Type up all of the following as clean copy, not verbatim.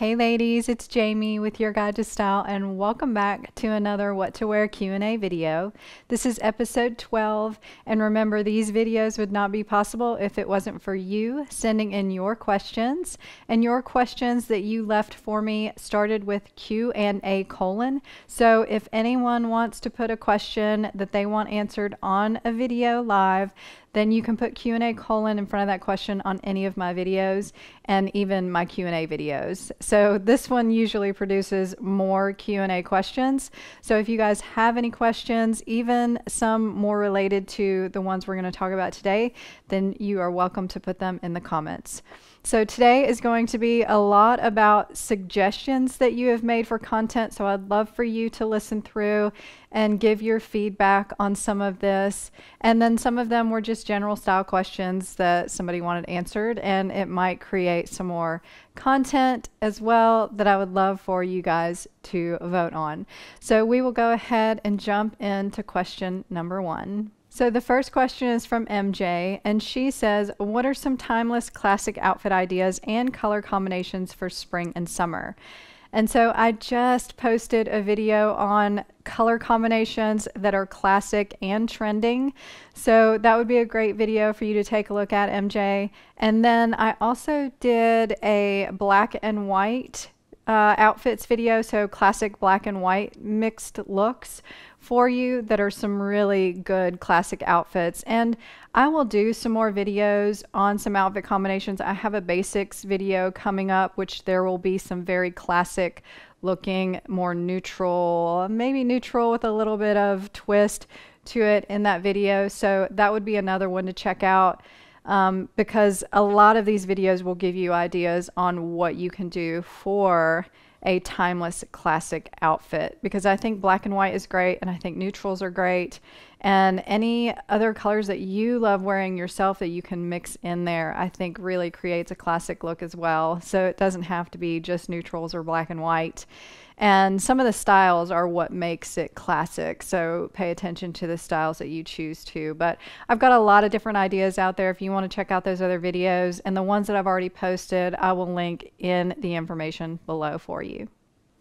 Hey ladies, it's Jamie with your guide to style and welcome back to another what to wear Q&A video. This is episode 12 and remember these videos would not be possible if it wasn't for you sending in your questions, and your questions that you left for me started with Q&A colon. So if anyone wants to put a question that they want answered on a video live, then you can put Q&A colon in front of that question on any of my videos and even my Q&A videos. So this one usually produces more Q&A questions. So if you guys have any questions, even some more related to the ones we're going to talk about today, then you are welcome to put them in the comments. So today is going to be a lot about suggestions that you have made for content. So I'd love for you to listen through and give your feedback on some of this. And then some of them were just general style questions that somebody wanted answered, and it might create some more content as well that I would love for you guys to vote on. So we will go ahead and jump into question number 1. So the first question is from MJ, and she says, what are some timeless classic outfit ideas and color combinations for spring and summer? And so I just posted a video on color combinations that are classic and trending. So that would be a great video for you to take a look at, MJ. And then I also did a black and white outfits video, so classic black and white mixed looks for you that are some really good classic outfits. And I will do some more videos on some outfit combinations. I have a basics video coming up, which there will be some very classic looking, more neutral, maybe neutral with a little bit of twist to it in that video. So that would be another one to check out. Because a lot of these videos will give you ideas on what you can do for a timeless classic outfit, because I think black and white is great, and I think neutrals are great, and any other colors that you love wearing yourself that you can mix in there, I think really creates a classic look as well. So it doesn't have to be just neutrals or black and white. And some of the styles are what makes it classic. So pay attention to the styles that you choose to. But I've got a lot of different ideas out there if you want to check out those other videos. And the ones that I've already posted, I will link in the information below for you.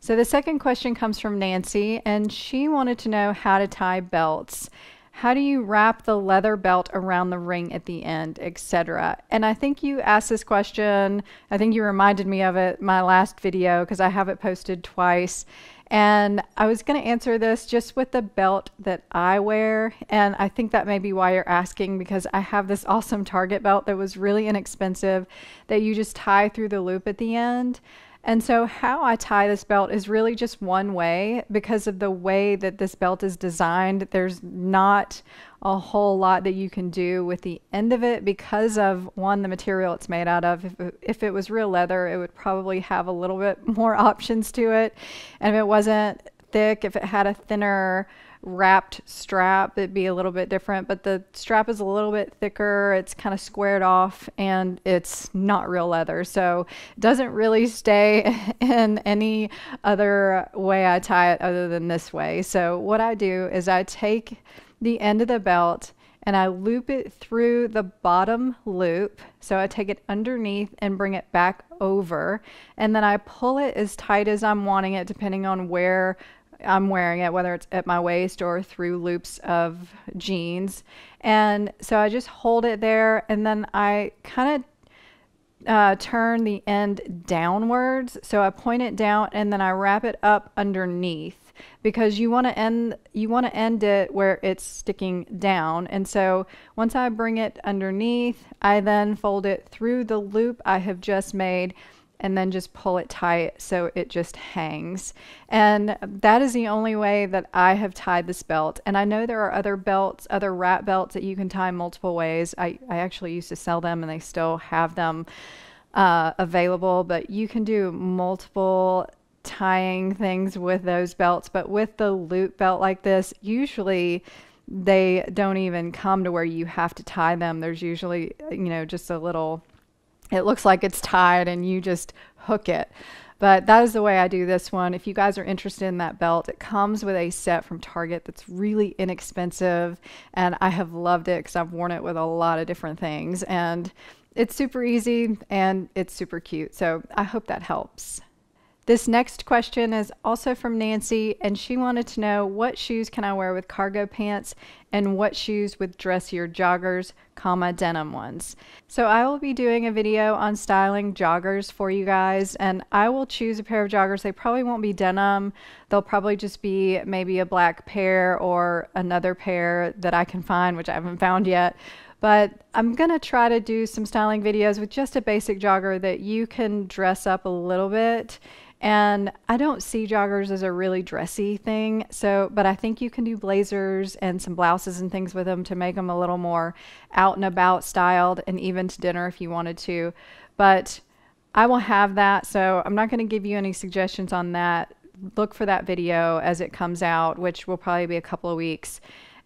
So the second question comes from Nancy, and she wanted to know how to tie belts. How do you wrap the leather belt around the ring at the end, etc.? And I think you asked this question, I think you reminded me of it my last video because I have it posted twice. And I was going to answer this just with the belt that I wear. And I think that may be why you're asking, because I have this awesome Target belt that was really inexpensive that you just tie through the loop at the end. And so how I tie this belt is really just one way, because of the way that this belt is designed. There's not a whole lot that you can do with the end of it because of, one, the material it's made out of. If it was real leather, it would probably have a little bit more options to it. And if it wasn't thick, if it had a thinner wrapped strap, it'd be a little bit different, but the strap is a little bit thicker, it's kind of squared off, and it's not real leather, so it doesn't really stay in any other way I tie it other than this way. So what I do is I take the end of the belt and I loop it through the bottom loop. So I take it underneath and bring it back over, and then I pull it as tight as I'm wanting it depending on where I'm wearing it, whether it's at my waist or through loops of jeans. And so I just hold it there, and then I kind of turn the end downwards. So I point it down and then I wrap it up underneath, because you want to end it where it's sticking down. And so once I bring it underneath, I then fold it through the loop I have just made, and then just pull it tight so it just hangs. And that is the only way that I have tied this belt. And I know there are other belts, other wrap belts that you can tie multiple ways. I actually used to sell them, and they still have them available, but you can do multiple tying things with those belts. But with the loop belt like this, usually they don't even come to where you have to tie them. There's usually, just a little, it looks like it's tied and you just hook it. But that is the way I do this one. If you guys are interested in that belt, it comes with a set from Target that's really inexpensive, and I have loved it because I've worn it with a lot of different things, and it's super easy and it's super cute. So I hope that helps. This next question is also from Nancy, and she wanted to know what shoes can I wear with cargo pants and what shoes with dressier joggers, denim ones. So I will be doing a video on styling joggers for you guys, and I will choose a pair of joggers. They probably won't be denim. They'll probably just be maybe a black pair or another pair that I can find, which I haven't found yet. But I'm going to try to do some styling videos with just a basic jogger that you can dress up a little bit. And I don't see joggers as a really dressy thing, but I think you can do blazers and some blouses and things with them to make them a little more out and about styled, and even to dinner if you wanted to. But I will have that, so I'm not going to give you any suggestions on that. Look for that video as it comes out, which will probably be a couple of weeks.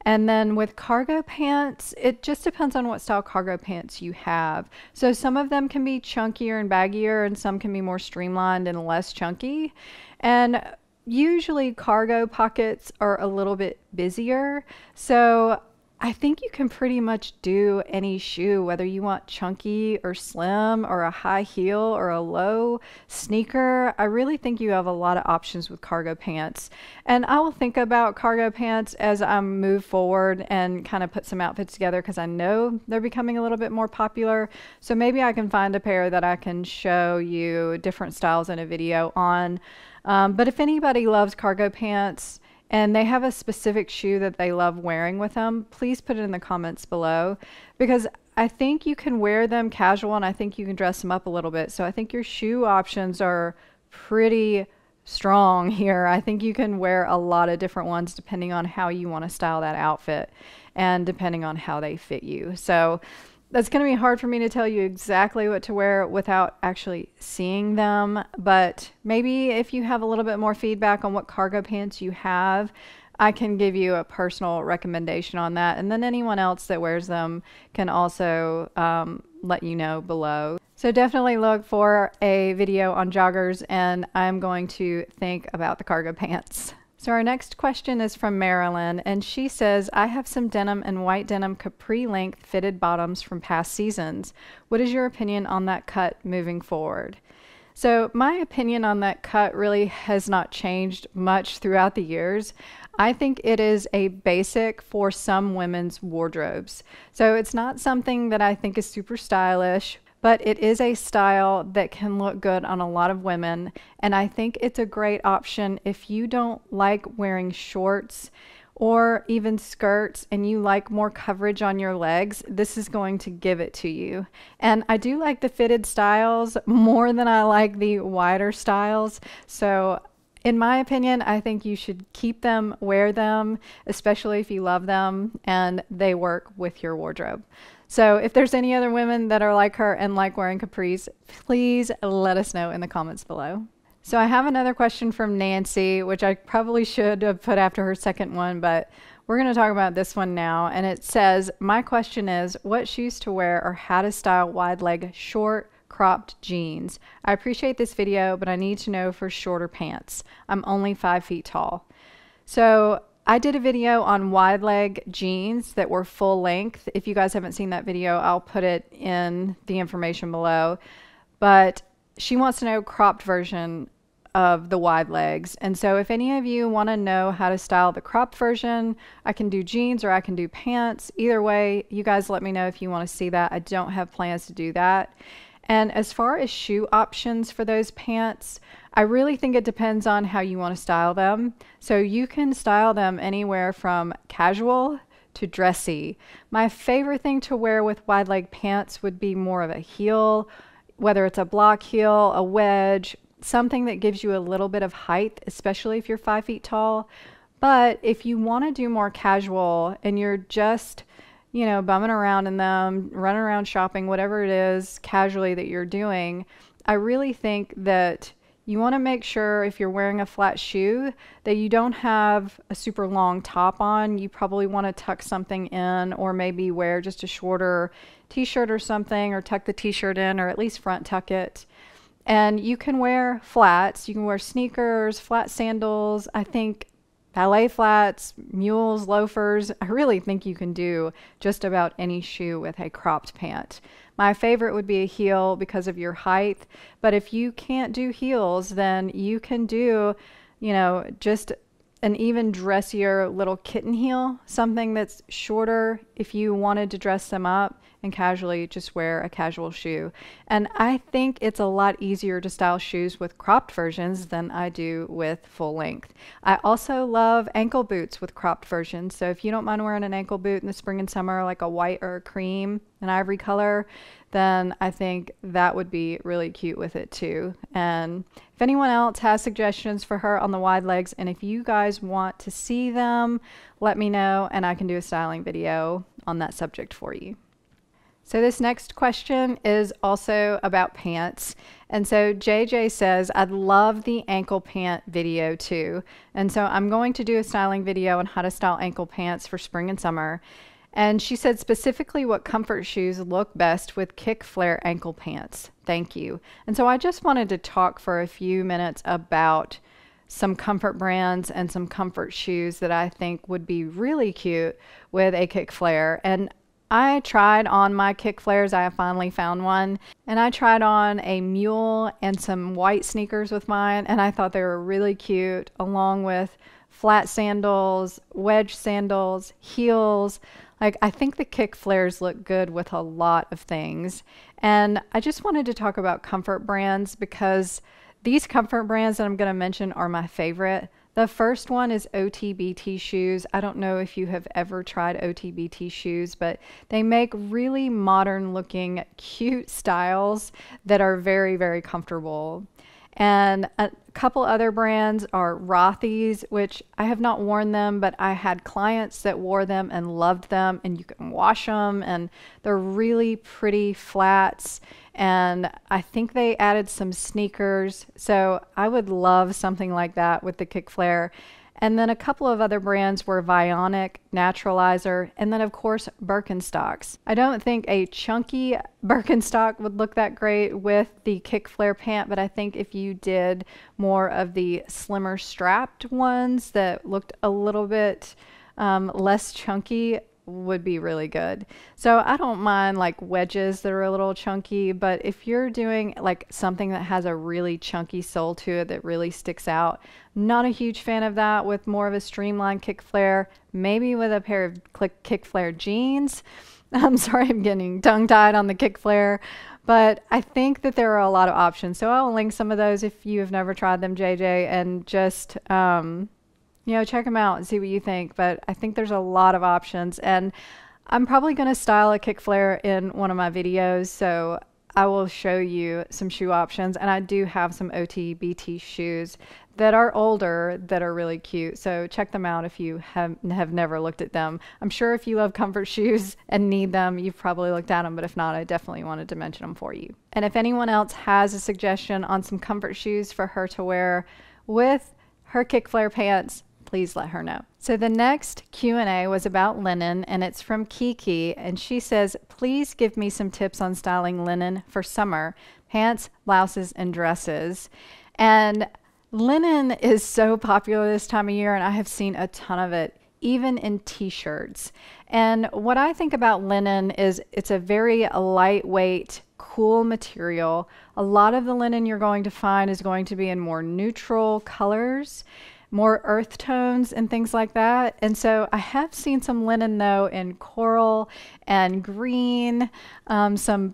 And then with cargo pants, it just depends on what style cargo pants you have. So some of them can be chunkier and baggier, and some can be more streamlined and less chunky. And usually cargo pockets are a little bit busier. So I think you can pretty much do any shoe, whether you want chunky or slim or a high heel or a low sneaker. I really think you have a lot of options with cargo pants. And I will think about cargo pants as I move forward and kind of put some outfits together, because I know they're becoming a little bit more popular. So maybe I can find a pair that I can show you different styles in a video on. But if anybody loves cargo pants and they have a specific shoe that they love wearing with them, please put it in the comments below, because I think you can wear them casual and I think you can dress them up a little bit. So I think your shoe options are pretty strong here. I think you can wear a lot of different ones depending on how you want to style that outfit and depending on how they fit you. So that's going to be hard for me to tell you exactly what to wear without actually seeing them, but maybe if you have a little bit more feedback on what cargo pants you have, I can give you a personal recommendation on that, and then anyone else that wears them can also let you know below. So definitely look for a video on joggers, and I'm going to think about the cargo pants. So our next question is from Marilyn, and she says, I have some denim and white denim capri length fitted bottoms from past seasons. What is your opinion on that cut moving forward? So my opinion on that cut really has not changed much throughout the years. I think it is a basic for some women's wardrobes. So it's not something that I think is super stylish, but it is a style that can look good on a lot of women, and I think it's a great option if you don't like wearing shorts or even skirts and you like more coverage on your legs. This is going to give it to you. And I do like the fitted styles more than I like the wider styles. So in my opinion, I think you should keep them, wear them, especially if you love them and they work with your wardrobe. So if there's any other women that are like her and like wearing capris, please let us know in the comments below. So I have another question from Nancy, which I probably should have put after her second one, but we're going to talk about this one now. And it says, my question is, what shoes to wear or how to style wide leg short cropped jeans? I appreciate this video, but I need to know for shorter pants. I'm only 5 feet tall. So I did a video on wide leg jeans that were full length. If you guys haven't seen that video, I'll put it in the information below. But she wants to know cropped version of the wide legs. And so if any of you want to know how to style the cropped version, I can do jeans or I can do pants. Either way, you guys let me know if you want to see that. I don't have plans to do that. And as far as shoe options for those pants, I really think it depends on how you want to style them. So you can style them anywhere from casual to dressy. My favorite thing to wear with wide leg pants would be more of a heel, whether it's a block heel, a wedge, something that gives you a little bit of height, especially if you're 5 feet tall. But if you want to do more casual and you're just bumming around in them, running around shopping, whatever it is casually that you're doing, I really think that you want to make sure if you're wearing a flat shoe that you don't have a super long top on. You probably want to tuck something in, or maybe wear just a shorter t-shirt or something, or tuck the t-shirt in, or at least front tuck it. And you can wear flats. You can wear sneakers, flat sandals. I think ballet flats, mules, loafers. I really think you can do just about any shoe with a cropped pant. My favorite would be a heel because of your height. But if you can't do heels, then you can do, you know, just an even dressier little kitten heel, something that's shorter if you wanted to dress them up and casually just wear a casual shoe. And I think it's a lot easier to style shoes with cropped versions than I do with full length. I also love ankle boots with cropped versions. So if you don't mind wearing an ankle boot in the spring and summer, like a white or a cream, an ivory color, then I think that would be really cute with it too. And if anyone else has suggestions for her on the wide legs, and if you guys want to see them, let me know and I can do a styling video on that subject for you. So this next question is also about pants. And so JJ says, I'd love the ankle pant video too. And so I'm going to do a styling video on how to style ankle pants for spring and summer. And she said specifically what comfort shoes look best with kick flare ankle pants. Thank you. And so I just wanted to talk for a few minutes about some comfort brands and some comfort shoes that I think would be really cute with a kick flare. And I tried on my kick flares. I finally found one, and I tried on a mule and some white sneakers with mine, and I thought they were really cute, along with flat sandals, wedge sandals, heels. Like, I think the kick flares look good with a lot of things. And I just wanted to talk about comfort brands because these comfort brands that I'm going to mention are my favorite. The first one is OTBT shoes. I don't know if you have ever tried OTBT shoes, but they make really modern looking, cute styles that are very, very comfortable. And a couple other brands are Rothy's, which I have not worn them, but I had clients that wore them and loved them, and you can wash them, and they're really pretty flats. And I think they added some sneakers. So I would love something like that with the kick flare. And then a couple of other brands were Vionic, Naturalizer, and then of course Birkenstocks. I don't think a chunky Birkenstock would look that great with the kick flare pant, but I think if you did more of the slimmer strapped ones that looked a little bit less chunky, would be really good. So I don't mind like wedges that are a little chunky, but if you're doing like something that has a really chunky sole to it that really sticks out, not a huge fan of that. With more of a streamlined kick flare, maybe with a pair of kick flare jeans. I'm sorry, I'm getting tongue tied on the kick flare, but I think that there are a lot of options. So I'll link some of those if you have never tried them, JJ, and just you know, check them out and see what you think. But I think there's a lot of options, and I'm probably going to style a kick flare in one of my videos, so I will show you some shoe options. And I do have some OTBT shoes that are older that are really cute, so check them out if you have never looked at them. I'm sure if you love comfort shoes and need them, you've probably looked at them, but if not, I definitely wanted to mention them for you. And if anyone else has a suggestion on some comfort shoes for her to wear with her kick flare pants, please let her know. So the next Q&A was about linen, and it's from Kiki, and she says, please give me some tips on styling linen for summer, pants, blouses, and dresses. And linen is so popular this time of year, and I have seen a ton of it, even in t-shirts. And what I think about linen is it's a very lightweight, cool material. A lot of the linen you're going to find is going to be in more neutral colors, more earth tones and things like that. And so I have seen some linen though in coral and green, some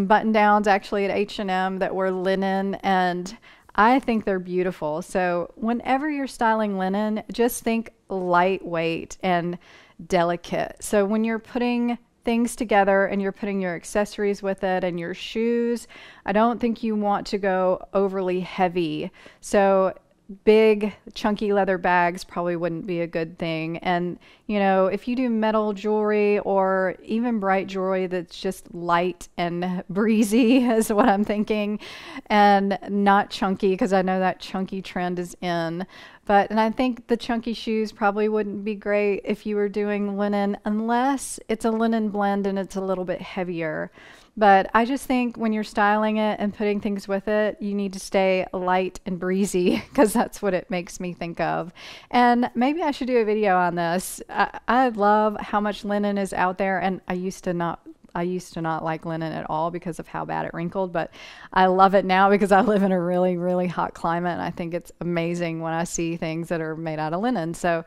button downs actually at H&M that were linen, and I think they're beautiful. So whenever you're styling linen, just think lightweight and delicate. So when you're putting things together and you're putting your accessories with it and your shoes, I don't think you want to go overly heavy. So big chunky leather bags probably wouldn't be a good thing. And you know, if you do metal jewelry or even bright jewelry that's just light and breezy is what I'm thinking, and not chunky, because I know that chunky trend is in. And I think the chunky shoes probably wouldn't be great if you were doing linen, unless it's a linen blend and it's a little bit heavier. But I just think when you're styling it and putting things with it, you need to stay light and breezy, because that's what it makes me think of. And maybe I should do a video on this. I love how much linen is out there, and I used to not I used to not like linen at all because of how bad it wrinkled, but I love it now because I live in a really, really hot climate. And I think it's amazing when I see things that are made out of linen. So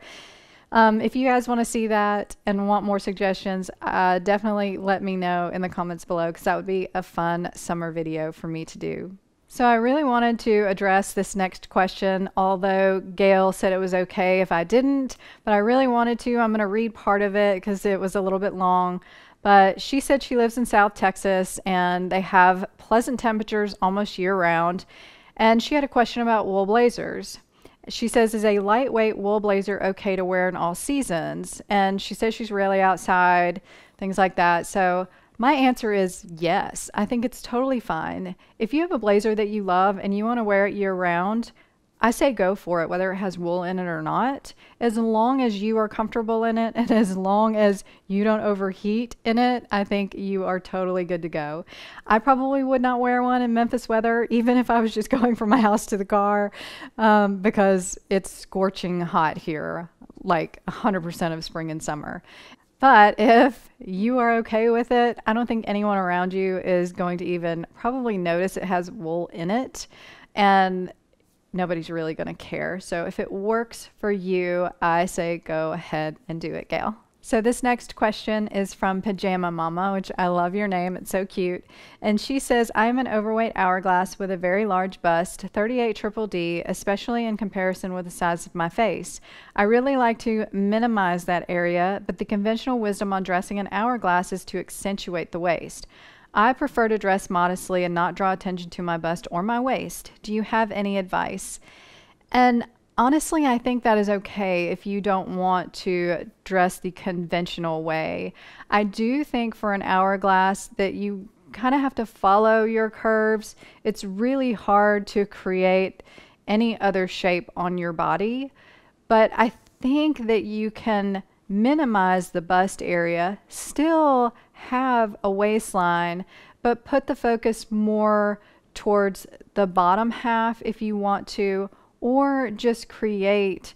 if you guys want to see that and want more suggestions, definitely let me know in the comments below, because that would be a fun summer video for me to do. So I really wanted to address this next question, although Gail said it was okay if I didn't, but I really wanted to. I'm going to read part of it because it was a little bit long. But she said she lives in South Texas and they have pleasant temperatures almost year round. And she had a question about wool blazers. She says, is a lightweight wool blazer okay to wear in all seasons? And she says she's rarely outside, things like that. So my answer is yes. I think it's totally fine. If you have a blazer that you love and you want to wear it year round, I say go for it, whether it has wool in it or not. As long as you are comfortable in it and as long as you don't overheat in it, I think you are totally good to go. I probably would not wear one in Memphis weather, even if I was just going from my house to the car, because it's scorching hot here, like 100% of spring and summer. But if you are okay with it, I don't think anyone around you is going to even probably notice it has wool in it. And nobody's really going to care. So if it works for you, I say go ahead and do it, Gail. So this next question is from Pajama Mama, which I love your name. It's so cute. And she says, I am an overweight hourglass with a very large bust, 38 triple D, especially in comparison with the size of my face. I really like to minimize that area, but the conventional wisdom on dressing an hourglass is to accentuate the waist. I prefer to dress modestly and not draw attention to my bust or my waist. Do you have any advice? And honestly, I think that is okay if you don't want to dress the conventional way. I do think for an hourglass that you kind of have to follow your curves. It's really hard to create any other shape on your body, but I think that you can minimize the bust area, still have a waistline, but put the focus more towards the bottom half if you want to, or just create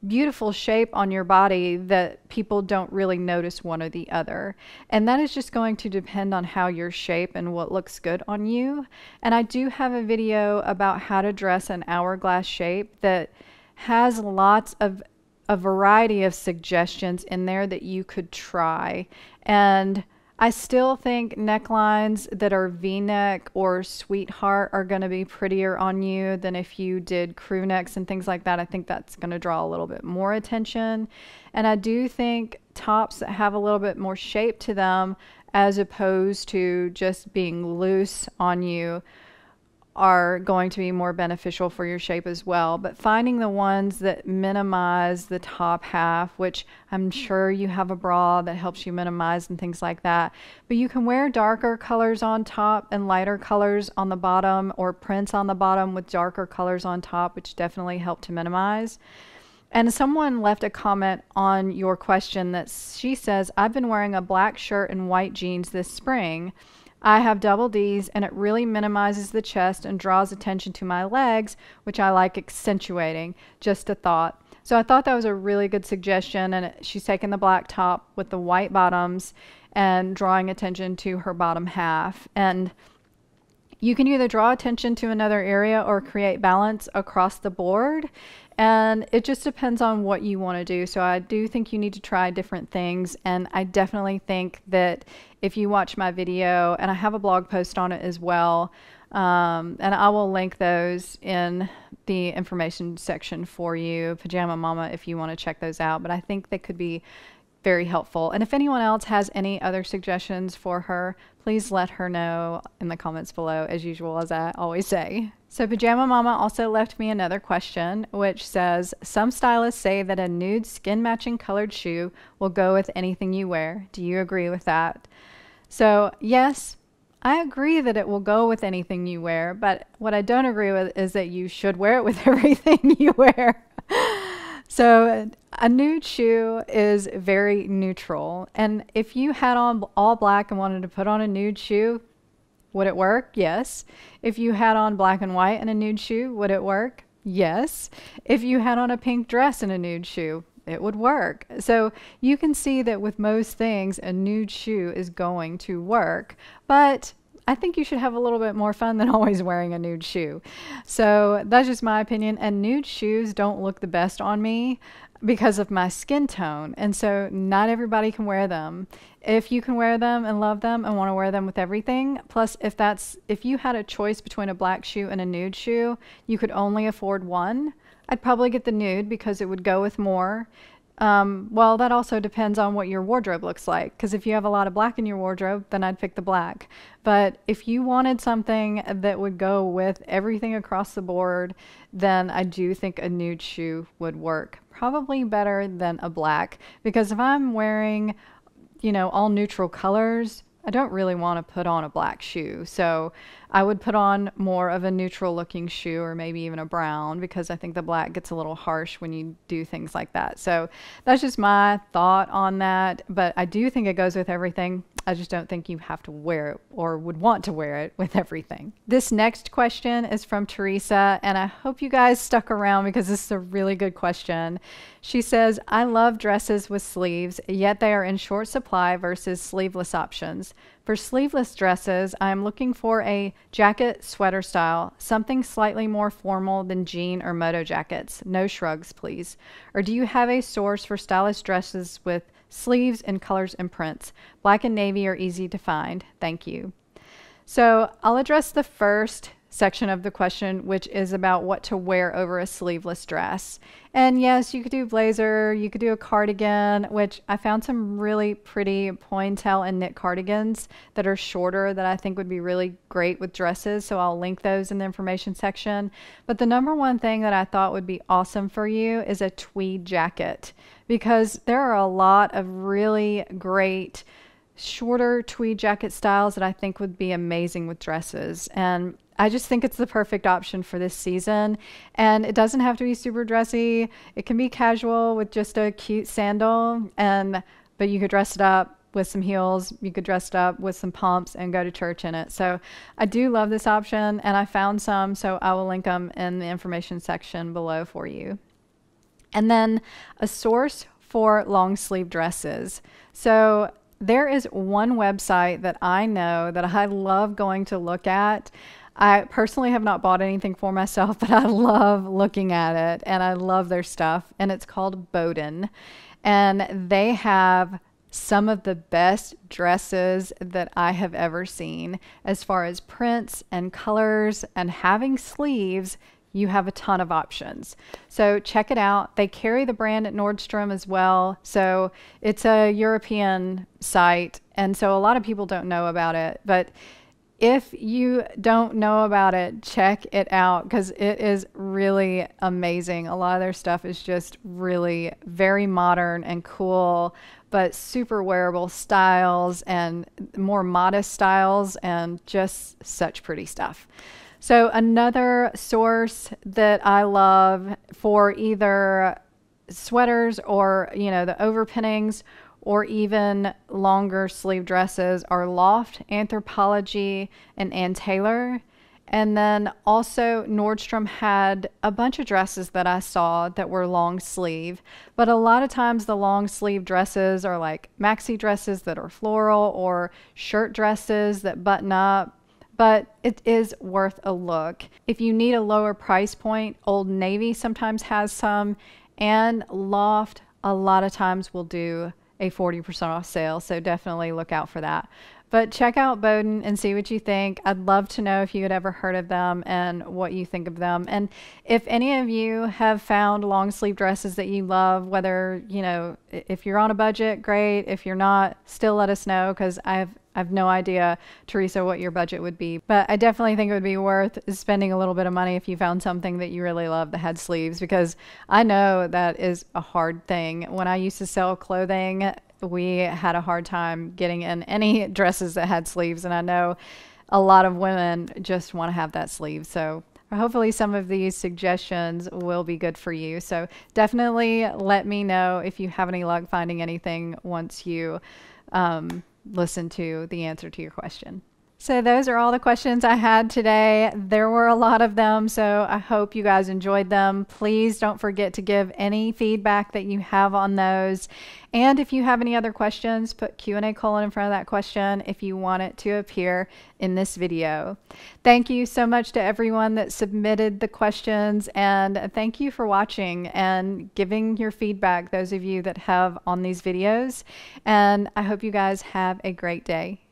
beautiful shape on your body that people don't really notice one or the other. And that is just going to depend on how your shape and what looks good on you. And I do have a video about how to dress an hourglass shape that has lots of a variety of suggestions in there that you could try. And I still think necklines that are V-neck or sweetheart are going to be prettier on you than if you did crew necks and things like that. I think that's going to draw a little bit more attention. And I do think tops that have a little bit more shape to them, as opposed to just being loose on you, are going to be more beneficial for your shape as well. But finding the ones that minimize the top half, which I'm sure you have a bra that helps you minimize and things like that. But you can wear darker colors on top and lighter colors on the bottom, or prints on the bottom with darker colors on top, which definitely help to minimize. And someone left a comment on your question that she says, I've been wearing a black shirt and white jeans this spring. I have double D's and it really minimizes the chest and draws attention to my legs, which I like accentuating. Just a thought. So I thought that was a really good suggestion, and she's taken the black top with the white bottoms and drawing attention to her bottom half. And you can either draw attention to another area or create balance across the board. And it just depends on what you want to do. So I do think you need to try different things. And I definitely think that if you watch my video, and I have a blog post on it as well, and I will link those in the information section for you, Pajama Mama, if you want to check those out. But I think they could be very helpful. And if anyone else has any other suggestions for her, please let her know in the comments below, as usual, as I always say. So Pajama Mama also left me another question, which says, some stylists say that a nude skin matching colored shoe will go with anything you wear. Do you agree with that? So yes, I agree that it will go with anything you wear, but what I don't agree with is that you should wear it with everything you wear. So a nude shoe is very neutral. And if you had on all black and wanted to put on a nude shoe, would it work? Yes. If you had on black and white and a nude shoe, would it work? Yes. If you had on a pink dress and a nude shoe, it would work. So you can see that with most things, a nude shoe is going to work, but I think you should have a little bit more fun than always wearing a nude shoe. So that's just my opinion. And nude shoes don't look the best on me because of my skin tone. And so not everybody can wear them. If you can wear them and love them and want to wear them with everything, plus if you had a choice between a black shoe and a nude shoe, you could only afford one, I'd probably get the nude because it would go with more. Well, that also depends on what your wardrobe looks like, because if you have a lot of black in your wardrobe, then I'd pick the black. But if you wanted something that would go with everything across the board, then I do think a nude shoe would work probably better than a black, because if I'm wearing, all neutral colors, I don't really want to put on a black shoe. So I would put on more of a neutral looking shoe, or maybe even a brown, because I think the black gets a little harsh when you do things like that. So that's just my thought on that. But I do think it goes with everything. I just don't think you have to wear it or would want to wear it with everything. This next question is from Teresa, and I hope you guys stuck around because this is a really good question. She says, I love dresses with sleeves, yet they are in short supply versus sleeveless options. For sleeveless dresses, I am looking for a jacket sweater style, something slightly more formal than jean or moto jackets. No shrugs, please. Or do you have a source for stylish dresses with sleeves in colors and prints? Black and navy are easy to find. Thank you. So I'll address the first section of the question, which is about what to wear over a sleeveless dress. And yes, you could do blazer, you could do a cardigan, which I found some really pretty pointel and knit cardigans that are shorter that I think would be really great with dresses. So I'll link those in the information section. But the number one thing that I thought would be awesome for you is a tweed jacket, because there are a lot of really great shorter tweed jacket styles that I think would be amazing with dresses. And I just think it's the perfect option for this season. And it doesn't have to be super dressy. It can be casual with just a cute sandal, but you could dress it up with some heels. You could dress it up with some pumps and go to church in it. So I do love this option, and I found some, so I will link them in the information section below for you. And then a source for long sleeve dresses. So there is one website that I know that I love going to look at. I personally have not bought anything for myself, but I love looking at it and I love their stuff. And it's called Boden. And they have some of the best dresses that I have ever seen as far as prints and colors, and having sleeves. You have a ton of options. So check it out. They carry the brand at Nordstrom as well. So it's a European site. And so a lot of people don't know about it. But if you don't know about it, check it out, because it is really amazing. A lot of their stuff is just really very modern and cool, but super wearable styles and more modest styles and just such pretty stuff. So another source that I love for either sweaters or, the overpinnings or even longer sleeve dresses are Loft, Anthropologie, and Ann Taylor. And then also Nordstrom had a bunch of dresses that I saw that were long sleeve, but a lot of times the long sleeve dresses are like maxi dresses that are floral or shirt dresses that button up. But it is worth a look. If you need a lower price point, Old Navy sometimes has some, and Loft a lot of times will do a 40% off sale, so definitely look out for that. But check out Boden and see what you think. I'd love to know if you had ever heard of them and what you think of them. And if any of you have found long sleeve dresses that you love, whether, if you're on a budget, great. If you're not, still let us know, because I have no idea, Teresa, what your budget would be. But I definitely think it would be worth spending a little bit of money if you found something that you really love that had sleeves, because I know that is a hard thing. When I used to sell clothing, we had a hard time getting in any dresses that had sleeves, and I know a lot of women just want to have that sleeve. So hopefully some of these suggestions will be good for you. So definitely let me know if you have any luck finding anything once you listen to the answer to your question. So those are all the questions I had today. There were a lot of them, so I hope you guys enjoyed them. Please don't forget to give any feedback that you have on those. And if you have any other questions, put Q&A : in front of that question if you want it to appear in this video. Thank you so much to everyone that submitted the questions, and thank you for watching and giving your feedback, those of you that have on these videos. And I hope you guys have a great day.